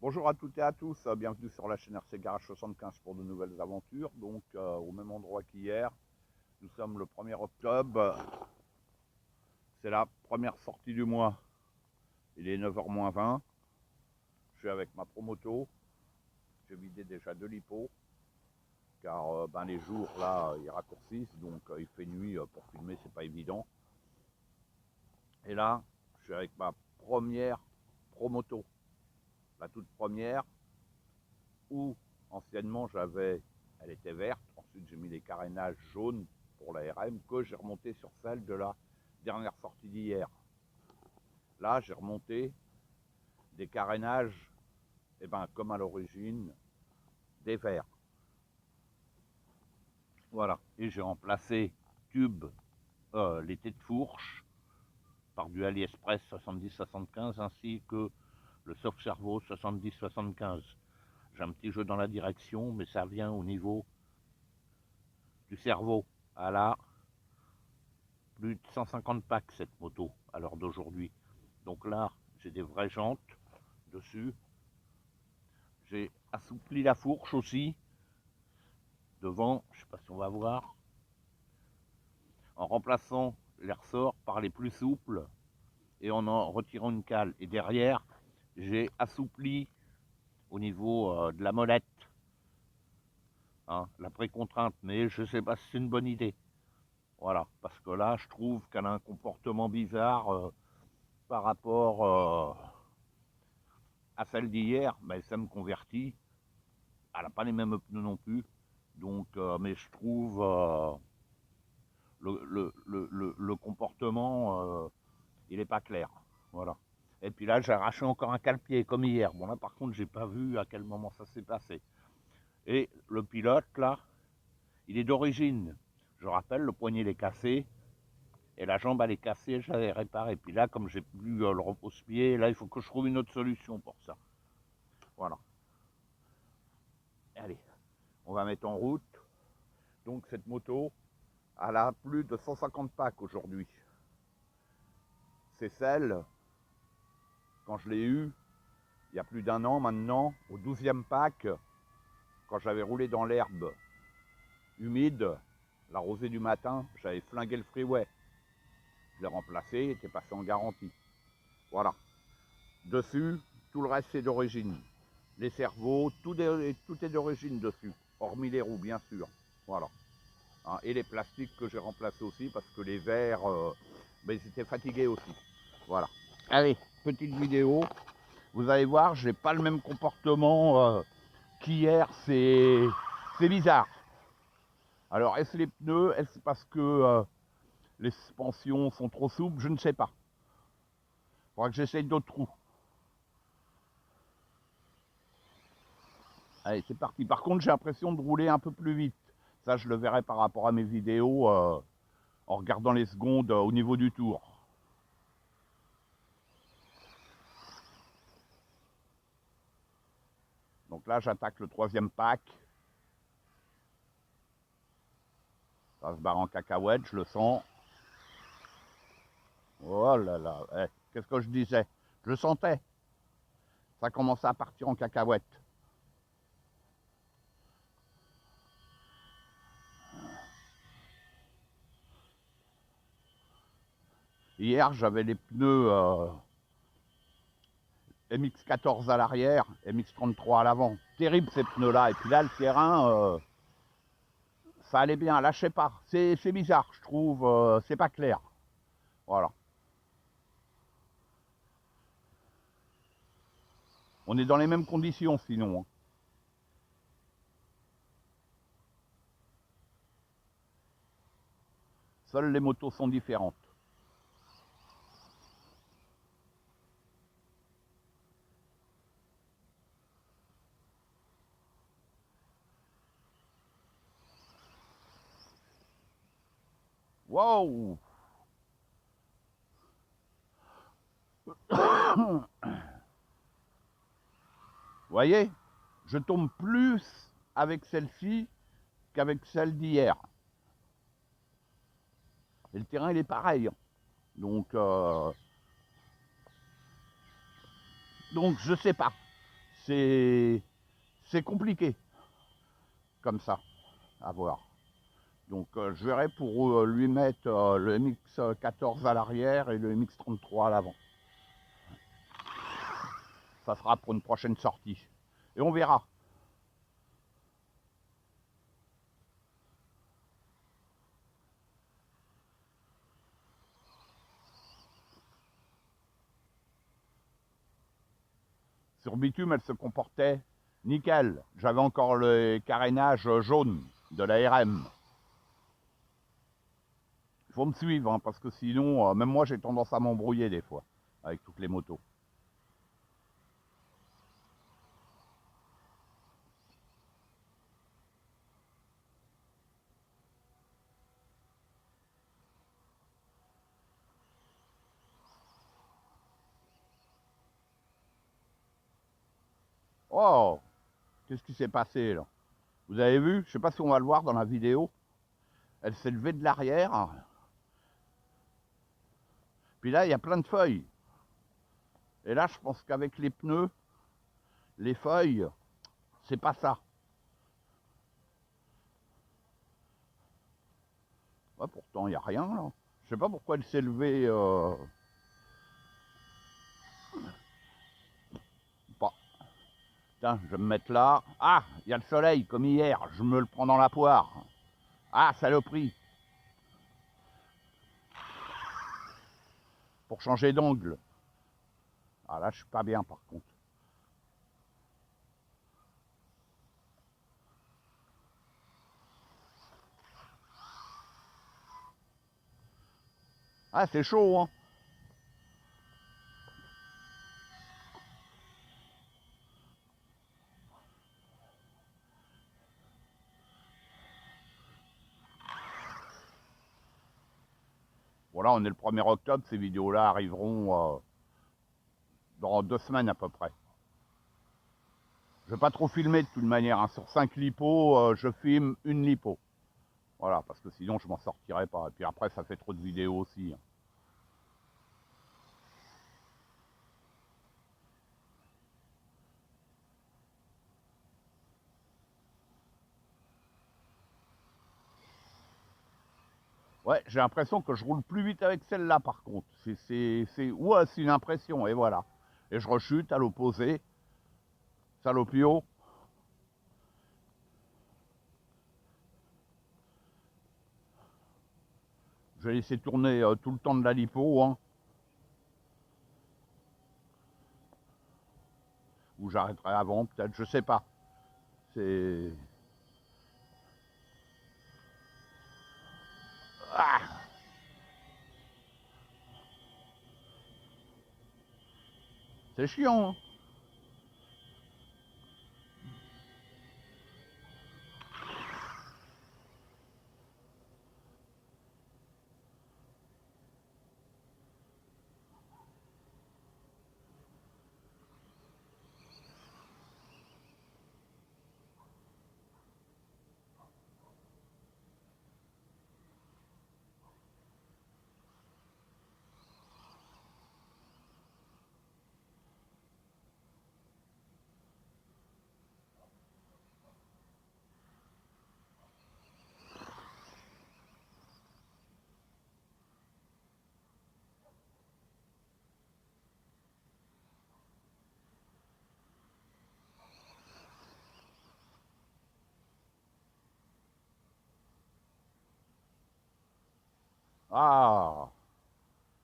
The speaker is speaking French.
Bonjour à toutes et à tous, bienvenue sur la chaîne RC Garage 75 pour de nouvelles aventures. Donc au même endroit qu'hier, nous sommes le 1er octobre, c'est la première sortie du mois. Il est 9h moins 20, je suis avec ma promoto, j'ai vidé déjà 2 lipots, car les jours là ils raccourcissent, donc il fait nuit, pour filmer c'est pas évident. Et là, je suis avec ma première promoto, la toute première, où anciennement elle était verte, ensuite j'ai mis les carénages jaunes pour la RM que j'ai remonté sur celle de la dernière sortie d'hier. Là j'ai remonté des carénages, comme à l'origine, des verts. Voilà, et j'ai remplacé tube les têtes de fourche par du AliExpress 70-75 ainsi que le soft servo 70-75. J'ai un petit jeu dans la direction, mais ça vient au niveau du cerveau. À la plus de 150 packs cette moto à l'heure d'aujourd'hui. Donc là, j'ai des vraies jantes dessus. J'ai assoupli la fourche aussi. Devant, je ne sais pas si on va voir. En remplaçant les ressorts par les plus souples et en retirant une cale. Et derrière, j'ai assoupli au niveau de la molette. La précontrainte, mais je ne sais pas si c'est une bonne idée. Voilà, parce que là, je trouve qu'elle a un comportement bizarre par rapport à celle d'hier. Ça me convertit. Elle n'a pas les mêmes pneus non plus. Donc, mais je trouve le comportement, il n'est pas clair. Voilà. Et puis là, j'ai arraché encore un cale-pied comme hier. Bon, là, par contre, j'ai pas vu à quel moment ça s'est passé. Et le pilote, là, il est d'origine. Je rappelle, le poignet il est cassé. Et la jambe, elle est cassée, je l'avais réparée. Puis là, comme j'ai plus le repose-pied, là, il faut que je trouve une autre solution pour ça. Voilà. Allez, on va mettre en route. Donc, cette moto, elle a plus de 150 packs aujourd'hui. C'est celle, quand je l'ai eue, il y a plus d'un an maintenant, au 12e pack, quand j'avais roulé dans l'herbe humide, la rosée du matin, j'avais flingué le freeway. Je l'ai remplacé, il était passé en garantie. Voilà. Dessus, tout le reste c'est d'origine. Les cerveaux, tout est d'origine dessus, hormis les roues bien sûr. Voilà. Et les plastiques que j'ai remplacés aussi parce que les verres, ils étaient fatigués aussi. Voilà. Allez, petite vidéo. Vous allez voir, j'ai pas le même comportement qu'hier, c'est bizarre. Alors, est-ce les pneus, est-ce parce que les suspensions sont trop souples? Je ne sais pas. Il faudra que j'essaye d'autres trous. Allez, c'est parti. Par contre, j'ai l'impression de rouler un peu plus vite. Ça, je le verrai par rapport à mes vidéos en regardant les secondes au niveau du tour. Donc là, j'attaque le 3e pack. Ça se barre en cacahuète, je le sens. Oh là là, qu'est-ce que je disais? Je le sentais. Ça commençait à partir en cacahuète. Hier, j'avais les pneus MX14 à l'arrière, MX33 à l'avant. Terrible ces pneus-là. Et puis là, le terrain, ça allait bien. Là, je sais pas. C'est bizarre, je trouve. C'est pas clair. Voilà. On est dans les mêmes conditions sinon. Seules les motos sont différentes. Waouh! Vous voyez, je tombe plus avec celle-ci qu'avec celle d'hier. Et le terrain, il est pareil. Donc je sais pas. c'est compliqué comme ça à voir. Donc je verrai pour lui mettre le MX14 à l'arrière et le MX33 à l'avant. Ça sera pour une prochaine sortie. Et on verra. Sur bitume, elle se comportait nickel. J'avais encore le carénage jaune de la RM. Il faut me suivre, hein, parce que sinon, même moi, j'ai tendance à m'embrouiller des fois avec toutes les motos. Oh, qu'est-ce qui s'est passé là? Vous avez vu? Je ne sais pas si on va le voir dans la vidéo. Elle s'est levée de l'arrière. Puis là, il y a plein de feuilles. Et là, je pense qu'avec les pneus, les feuilles, c'est pas ça. Ouais, pourtant, il n'y a rien là. Je sais pas pourquoi elle s'est levée. Pas. Putain, je vais me mettre là. Ah, il y a le soleil, comme hier. Je me le prends dans la poire. Ah, saloperie. Pour changer d'angle. Ah là, je suis pas bien par contre. Ah, c'est chaud, hein. Voilà, on est le 1er octobre. Ces vidéos-là arriveront dans 2 semaines à peu près. Je vais pas trop filmer de toute manière. Hein. Sur 5 lipos, je filme une lipo. Voilà, parce que sinon je m'en sortirai pas. Et puis après, ça fait trop de vidéos aussi. Hein. Ouais, j'ai l'impression que je roule plus vite avec celle-là par contre. Ouais, c'est une impression, et voilà. Et je rechute à l'opposé. Salopio. Je vais laisser tourner tout le temps de la lipo. Hein. Ou j'arrêterai avant, peut-être, je sais pas. C'est... Ah, c'est chiant. Hein. Ah.